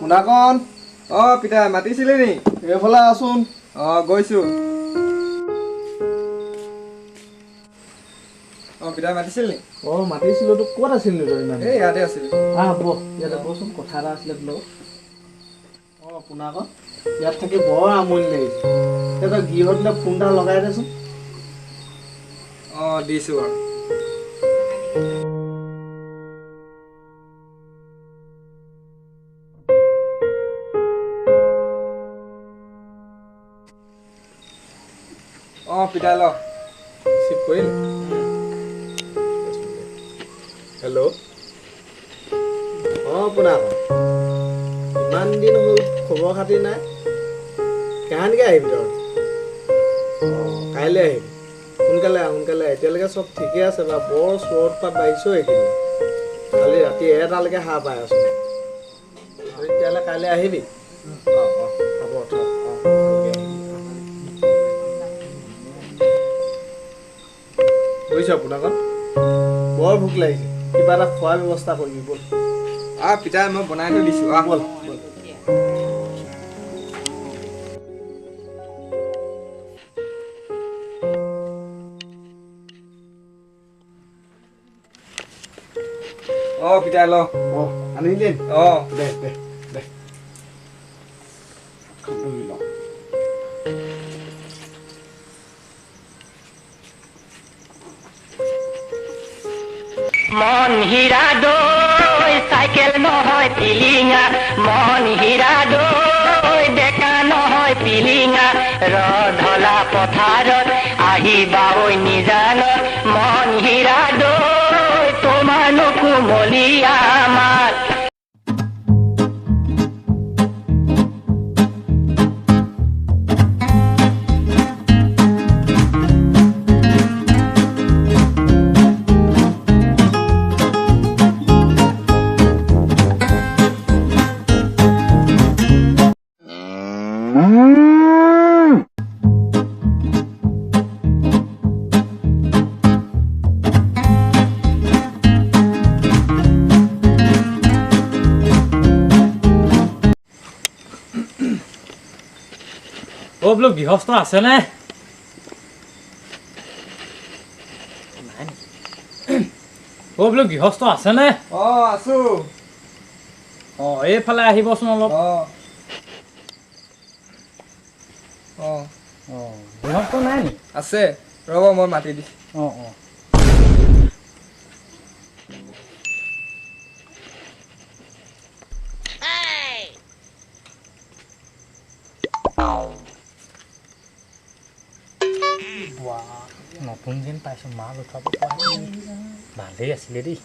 পুনাকন পিতা মাতিছিলি নি এইফালে আছোন গৈছো পিতা মাতিছিল নি মাতিছিলো তোক ক'ত আছিল নি তই ইমান এই ইয়াতে আছিল ইয়াতে বচোন কথা এটা আছিলে তোৰ পুনাকন ইয়াত থাকি বৰ আমনি লাগিছে তই গৃহত ফোন এটা লগাই দেচোন দিছো বাৰু পিতা ল ৰিচিভ কৰিল হেল্ল' পুনাকন ইমান দিন হ'ল খবৰ খাতি নাই কাহানিকে আহিবি তই কাইলৈ আহিবি সোনকালে এতিয়ালৈকে চব ঠিকে আছে বা বৰ চোৰত পাত বাঢ়িছ এইখিনি কালি ৰাতি এটালৈকে সাৰ পাই আছো তেতিয়াহ'লে কাইলৈ আহিবি হ'ব থ বুজিছ পুনাকন বৰ ভোক লাগিছে কিবা এটা খোৱাৰ ব্যৱস্থা কৰিবি ব'ল পিতা মই বনাই থৈ দিছো ব'ল পিতা ল আনিলি দে মন হীৰা দৈ চাইকেল নহয় পিলিঙা মন হীৰা দৈ ডেকা নহয় পিলিঙা ৰধলা পথাৰত আহিবা ঐ নিজানত মন হীৰা দৈ তোমাৰ নুকুমলীয়া মাত বোলো গৃহস্থ আছেনে বোলো গৃহস্থ আছেনে আছো এইফালে আহিবচোন অলপ গৃহস্থ নাই নি আছে ৰ'ব মই মাতি দিছো নতুন যেন পাইছো মাল উঠাব ভালেই আছিলে দেই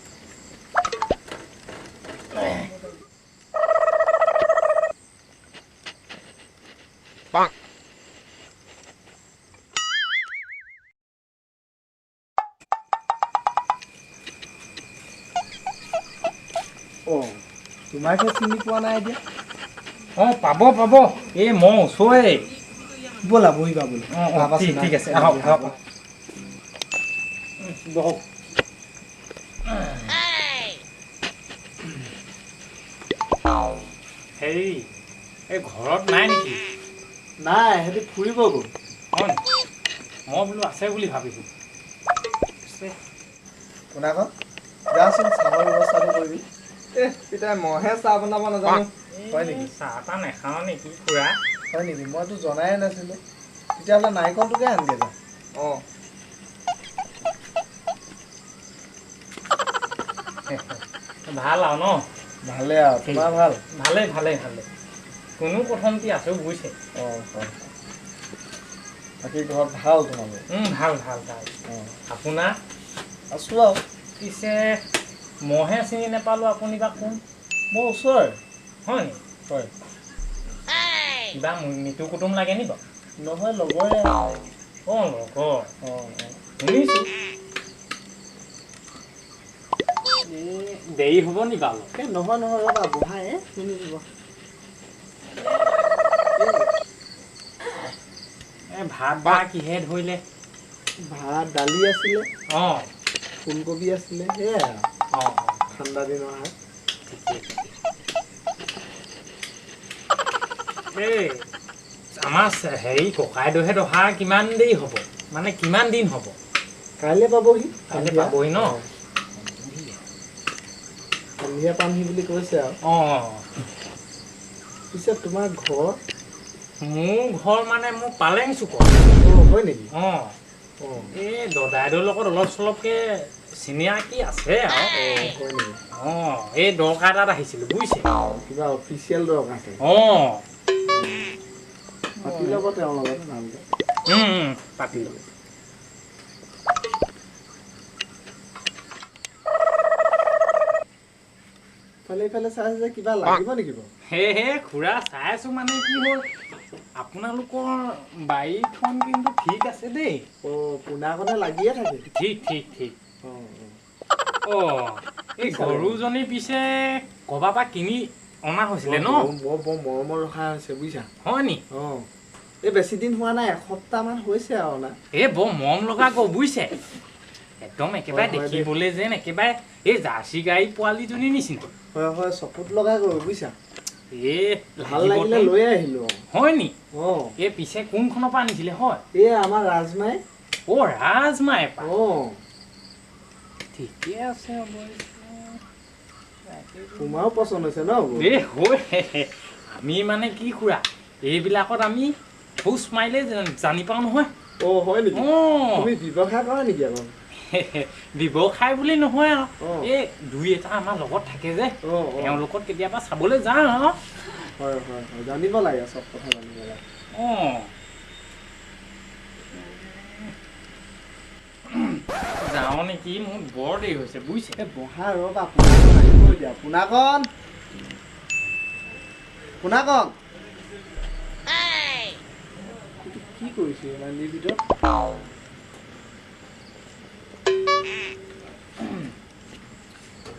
তোমাকে চিনি পোৱা নাই এতিয়া পাব এই মই ওচৰৰে ব'লা বহিবা বোলে ঠিক আছে আহক বহক হেৰি এই ঘৰত নাই নেকি নাই সিহঁতি ফুৰিব গ'ল মই বোলো আছে বুলি ভাবিছোঁ পুনাকন যাচোন চাহৰ ব্যৱস্থাটো কৰিবি পিতা মইহে চাহ বনাব নাজানো হয় নেকি চাহ তাহ নাখাওঁ নেকি খুৰা হয় নেকি মইতো জনাই নাছিলোঁ তেতিয়াহ'লে নাৰিকলটোকে আনগে যা ভাল আৰু ন ভালে আৰু তোমাৰ ভাল ভালে কোনো প্ৰথমটি আছো বুজিছে হয় বাকী ঘৰত ভাল তোমালোক ভাল আপোনাৰ আছোঁ আৰু পিছে মইহে চিনি নাপালোঁ আপুনি বা কোন মই ওচৰৰে হয় নি হয় কিবা মৃত্যু কুটুম লাগে নি বাৰু নহয় লগৰে অঁ লগৰ শুনিছোঁ এই দেৰি হ'ব নি বাৰু এই নহয় ৰ'বা বহাই শুনি দিব এই ভাত বা কিহে ধৰিলে ভাত দালি আছিলে অঁ ফুলকবি আছিলে সেয়াই অঁ ঠাণ্ডা দিনৰ ভাত এই আমাৰ হেৰি ককাইদেউহেঁত অহা কিমান দেৰি হ'ব মানে কিমান দিন হ'ব কাইলৈ পাবহি কাইলৈ পাবহি ন সন্ধিয়া পামহি বুলি কৈছে আৰু অঁ পিছে তোমাৰ ঘৰ মোৰ ঘৰ মানে মোৰ পালেং চুকত হয় নেকি অঁ এই দদাইদেউৰ লগত অলপ চলপকৈ চিনাকি আছে আৰু হয় নেকি অঁ এই দৰকাৰ এটাত আহিছিলোঁ বুজিছে কিবা অফিচিয়েল দৰকাৰ আছে অঁ পাতি ল'ব তেওঁৰ লগত ভালকৈ পাতি ল'ব ইফালে চাই যে কিবা লাগিব নেকি বাৰু হে খুৰা চাই আছোঁ মানে কি হ'ল আপোনালোকৰ বাৰীখন কিন্তু ঠিক আছে দেই পোনাকণে লাগিয়ে থাকে ঠিক অঁ এই গৰুজনী পিছে ক'ৰবাৰ পৰা কিনি অনা হৈছিলে ন বৰ মৰমৰ ৰখা হৈছে বুজিছা হয় নি অঁ এই বেছি দিন হোৱা নাই এসপ্তাহমান হৈছে আৰু না এই বৰ মৰম লগা গৰু বুজিছে একদম একেবাৰে দেখিবলৈ যেন একেবাৰে এই জাৰ্চি গাই পোৱালিজনীৰ নিচিনা হয় চকুত লগা গৰু বুজিছা এই ভাল লাগিলে লৈ আহিলো হয় নি অঁ এই পিছে কোনখনৰ পৰা আনিছিলে হয় এই আমাৰ ৰাজমাই অ' ৰাজমাই অঁ ঠিকে আছে তোমাৰো পচন্দ হৈছে ন এই হয় আমি মানে কি খুৰা এইবিলাকত আমি খোজ মাৰিলে জানি পাওঁ নহয় অঁ হয় নেকি অঁ তুমি ব্যৱসায় কৰা নেকি আকৌ ব্যৱসায় বুলি নহয় আৰু এই দুই এটা আমাৰ লগত থাকে যে তেওঁলোকত কেতিয়াবা চাবলৈ যাওঁ আৰু হয় জানিব লাগে চব কথা জানিব লাগে অঁ যাওঁ নেকি মোৰ বৰ দেৰি হৈছে বুজিছে এই বহা ৰ'বা পোনাকণ আহিবই দিয়া পোনাকণ কি কৰিছে ইমান দেৰি ভিতৰত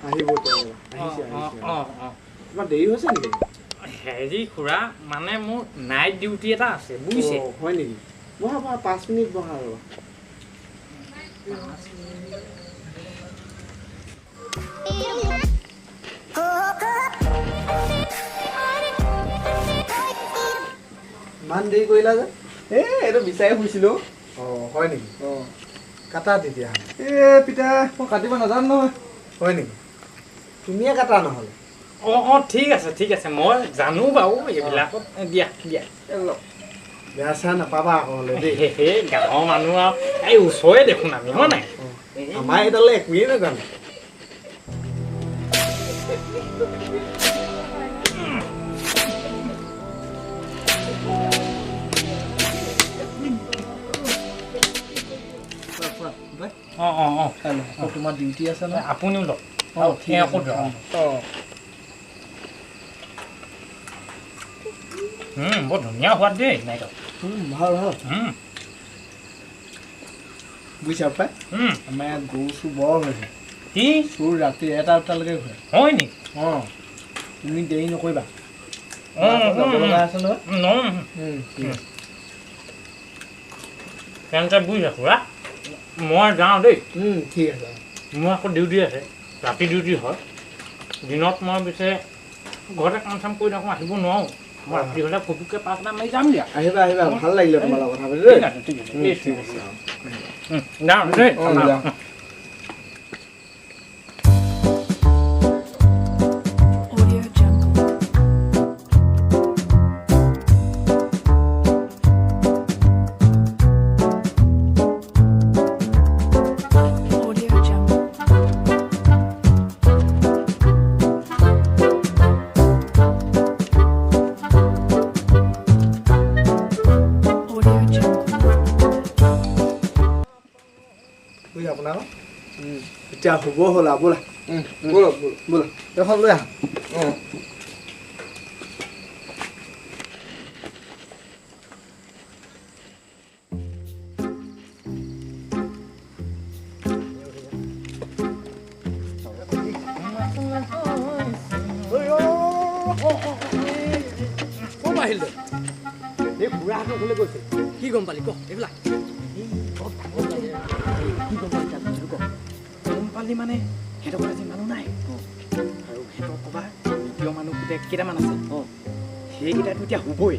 আহিব আহিছে তোমাৰ দেৰি হৈছে নেকি হেৰি খুৰা মানে মোৰ নাইট ডিউটি এটা আছে বুজিছে হয় নেকি বহা 5 মিনিট বহা ৰ'বা ইমান দেৰি কৰিলা যে এইটো বিচাৰি ফুৰিছিলোঁ হয় নেকি কাটা তেতিয়া পিতা মই কাটিব নাজানো নহয় হয় নেকি তুমিয়ে কাটা নহ'লে অঁ ঠিক আছে মই জানো বাৰু এইবিলাকত দিয়া বেয়া চেয়া নাপাবা আকৌ হ'লে দেই সেই গাঁৱৰ মানুহ আৰু এই ওচৰৰে দেখোন আমি হয় নাই আমাৰ এইডালে একোৱেই নাজানো তোমাৰ ডিউটি আছে ন আপুনিও লওক বৰ ধুনীয়া সোৱাদ দেই নাইটত ভাল বুজিছা পাই আমাৰ ইয়াত গৰু চুৰ বৰ হৈছে কি চুৰ ৰাতি 1-2টালৈকে হয় নি অঁ তুমি দেৰি নকৰিবা যাব লগা আছে নহয় তেন্তে বুজিছা খুৰা মই যাওঁ দেই ঠিক আছে মোৰ আকৌ ডিউটি আছে ৰাতি ডিউটি হয় দিনত মই পিছে ঘৰতে কাম চাম কৰি থাকোঁ আহিব নোৱাৰোঁ মই ৰাতি হ'লে ফটুককৈ পাক এটা মাৰি যাম দিয়া আহিবা ভাল লাগিলে তোমাৰ লগত কথা পাতি ঠিক আছে যাওঁ দেই আপোনাক এতিয়া হ'ব হ'লা ব'লা ব'লা এখন লৈ আহা আহিল দে এই বুঢ়াহঁতৰ ঘৰলৈ গৈছে কি গম পালি ক এইবিলাক কি গম পালি তাত ক গম পালি মানে সিহঁতৰ আজি মানুহ নাই আৰু সিহঁতৰ ক'বা দ্বিতীয় মানুহ গোটেই কেইটামান আছে সেইকেইটাতো এতিয়া হ'বই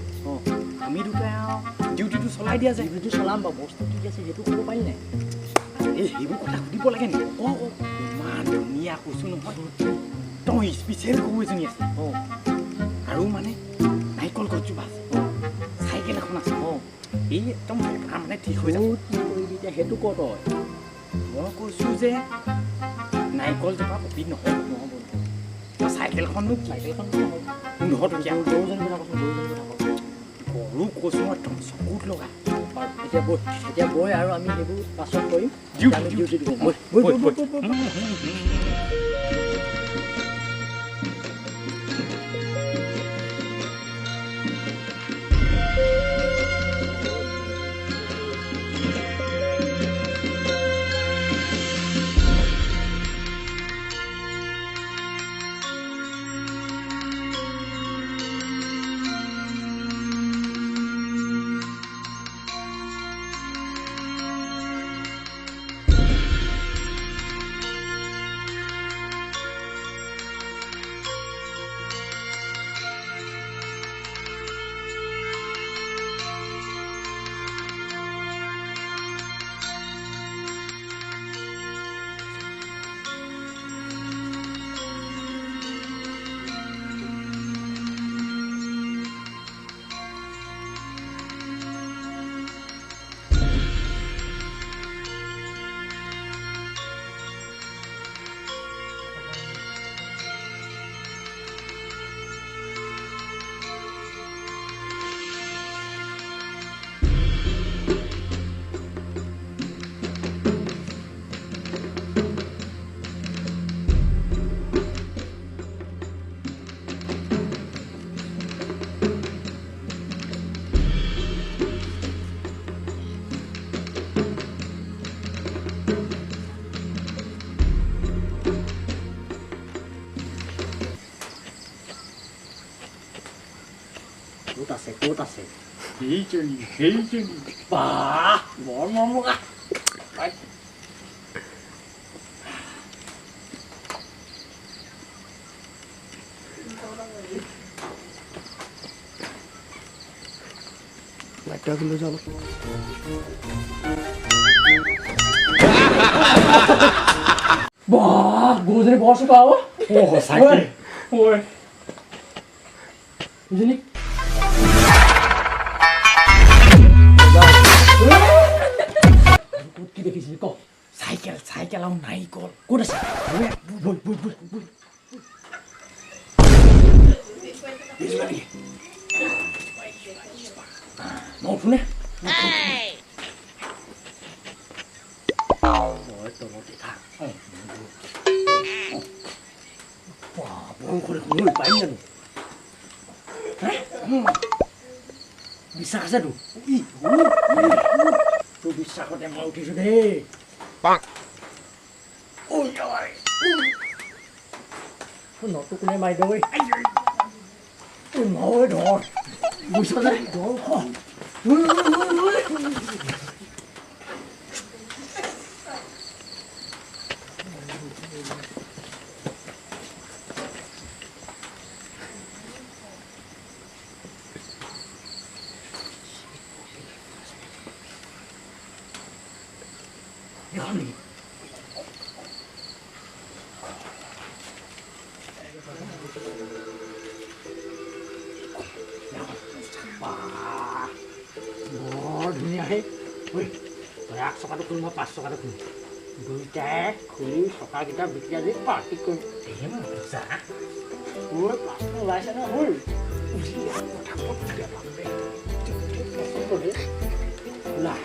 আমি দুটাই আৰু ডিউটিটো চলাই দিয়া যায় ডিউটিটো চলাম বাৰু বস্তু কি আছে সেইটো ক'ব পাৰি নাই এই সেইবোৰ কথা সুধিব লাগে নেকি ইমান ধুনীয়া কৈছোঁ নহয় তই স্পেচিয়েল গৰু এজনী আছে আৰু মানে নাৰিকল গছজোপা আছে চাইকেল এখন আছে এই একদম মানে ঠিক হৈ যাব কি কৰিবি এতিয়া সেইটো ক তই মই কৈছোঁ যে নাৰিকলজোপা প্ৰফিট নহ'ব চাইকেলখনো নহ'ব 15 টকীয়া গৰুজনী কথা কৈছোঁ গৰু কৈছোঁ মই একদম চকুত লগা এতিয়া বৈ আৰু আমি সেইবোৰ পাছত কৰিম ডিউটি দিব ক'ত আছে সেইজনী বাহ বৰ মৰম লগা লৈ যাওঁ বাহ গৰুজনী বৰ চোকা সঁচাকৈ বুজিলি কি দেখিছিলি ক চাইকেল আৰু নাৰিকল ক'ত আছে নুঠোনে তলতে থাক পাৰিম জানো বিশ্বাস আছে তোৰ বিশ্বাসতে মই উঠিছো দেই নটো কোনে মাৰি দেই মই ধৰ বুজিছ যে বৰ ধুনীয়াহে ঐ তই 1 টকাটো খুলিম মই 5 টকাটো খুলিম দুইটাই খুলি টকাকেইটা বিক্ৰী আজি পাৰ্টি কৰিম ঐ 5 ওলাইছে ন ঐ ওলা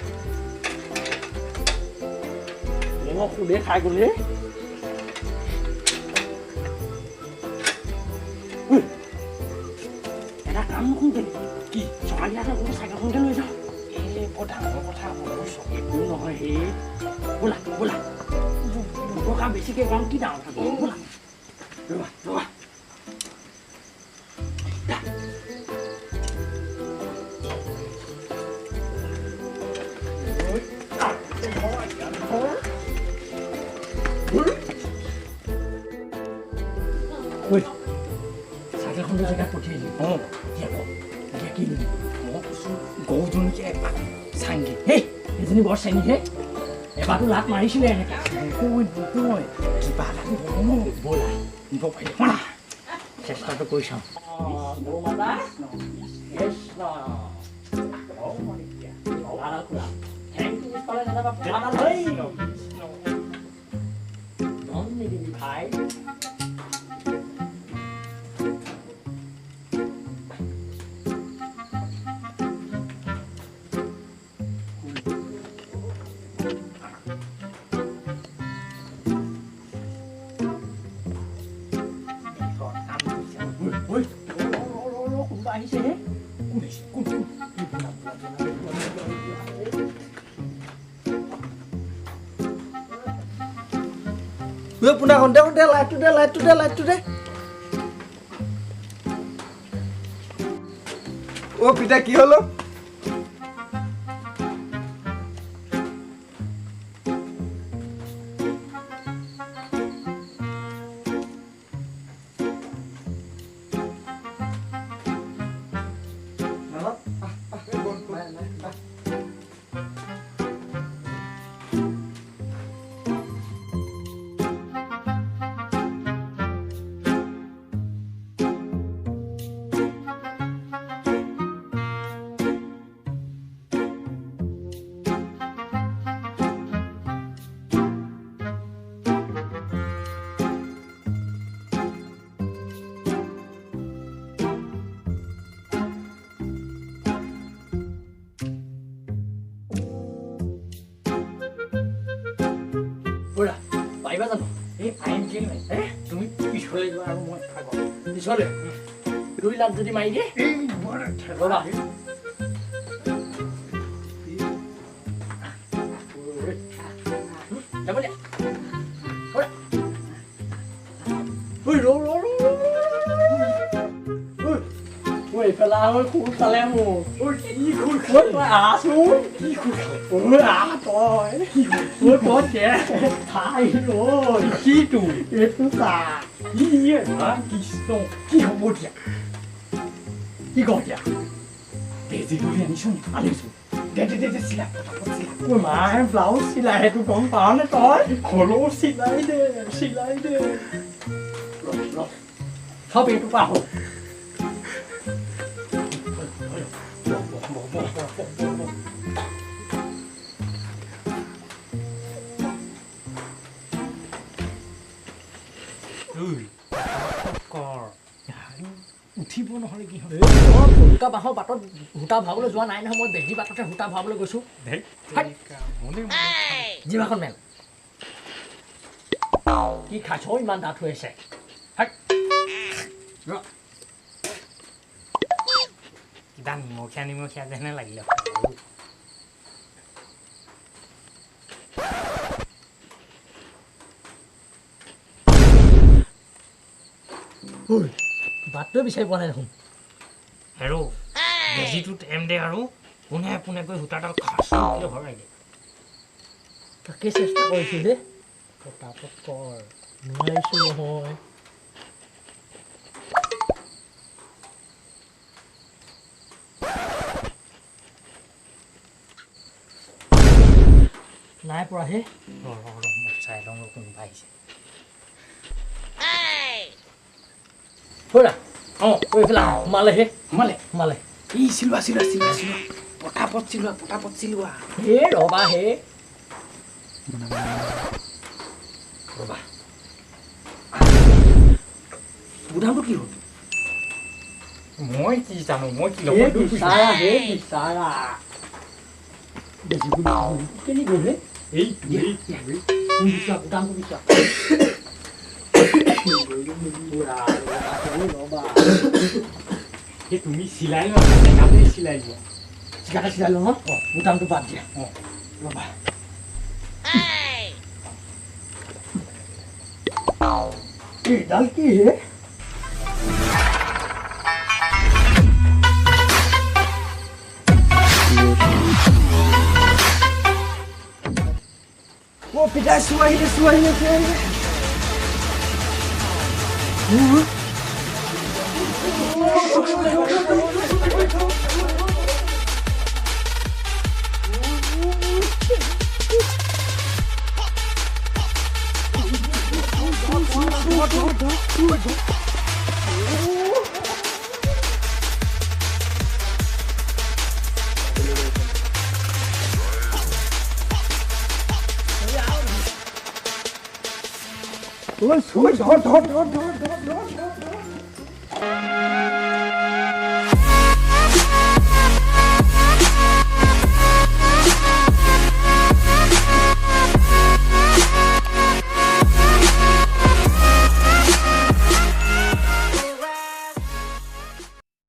মই খুদে খাই গ'লে এটা কাম নকৰোঁ কি চকালী আছে বোলো চাইকেলখনতে লৈ যাওঁ এই বৰ ডাঙৰ কথা একো নহয় সেই বোলা কাম বেছিকৈ কাম কি ডাঙৰ কথা বোলা ৰ'বা ডাকিলোঁ মই কৈছোঁ গৰুজনীকে এপাক চাংগে হেই সেইজনী বৰ চেনিহে এবাৰটো লাট মাৰিছিলে এনেকৈ নহয় কিবা এটা ব'লা নিব পাৰিলে শুনা চেষ্টাটো কৰি চাওঁ গৰু মাতা কৃষ্ণ ভাই আহিছে হে কোন পোনা দে লাইটটো দে ও পিতা কি হলো ব'লা পাৰিবা জানো এই আইন কি নাই তুমি পিছলৈ যোৱা আৰু মই আগত পিছলৈ 2 লাখ যদি মাৰি দিয়ে ৰ'বা যাব দিয়া ঐ পেলা ঐ খুল খালে মোৰ ঐ কি খুল খালে তই আছো কি খুল খালে ঐ তই ঐ ক'ত দে ঠাই ঐ কিটো এইটো চা ইয়ে কৃষ্ণ কি হ'ব দিয়া কি কওঁ দিয়া বেজি কৰি আনিছো আনিছো দে চিলাই ঐ মায়ে ব্লাউজ চিলাই সেইটো গম পাৱ নে তই হ'লেও চিলাই দে চব এইটো পাহ উঠিব নহ'লে কি হয় ভুলকা বাঁহৰ বাটত সূতা ভৰাবলৈ যোৱা নাই নহয় মই বেজি বাটতে সূতা ভৰাবলৈ গৈছোঁ জিভাখন মেল কি খাইছ ইমান দাঁত হৈ আছে কিবা নিমখীয়া যেনে লাগিলে বাটটোৱে বিচাৰি পোৱা নাই দেখোন হেৰো বেজিটো টেম দে আৰু পোনে গৈ সূতাডাল খাচি ভৰাই দে তাকে চেষ্টা কৰিছোঁ দে পটাপট কৰ নোৱাৰিছোঁ নহয় নাই পৰা হে চাই লওঁ কোনোবা আহিছে ব'লা অঁ কৈ পেলা সোমালে ই চিলোৱা পটাপট চিলোৱা হে ৰ'বা বুধাটো কি হ'ল মই কি জানো মই কি ল'ব বিচাৰা বেছি কেনি গ'ল হে বুধাটো বিচাৰ তুমি চিলাই লোৱা চিলাই লোৱা চিকাটা চিলাই লওঁ অঁ বুটামটো বাদ দিয়া অঁ ৰ'বা এইডাল কি হে Oh, pidah suahile. ঐ ধৰ ধৰ ধৰ ধৰ ধৰ ধৰ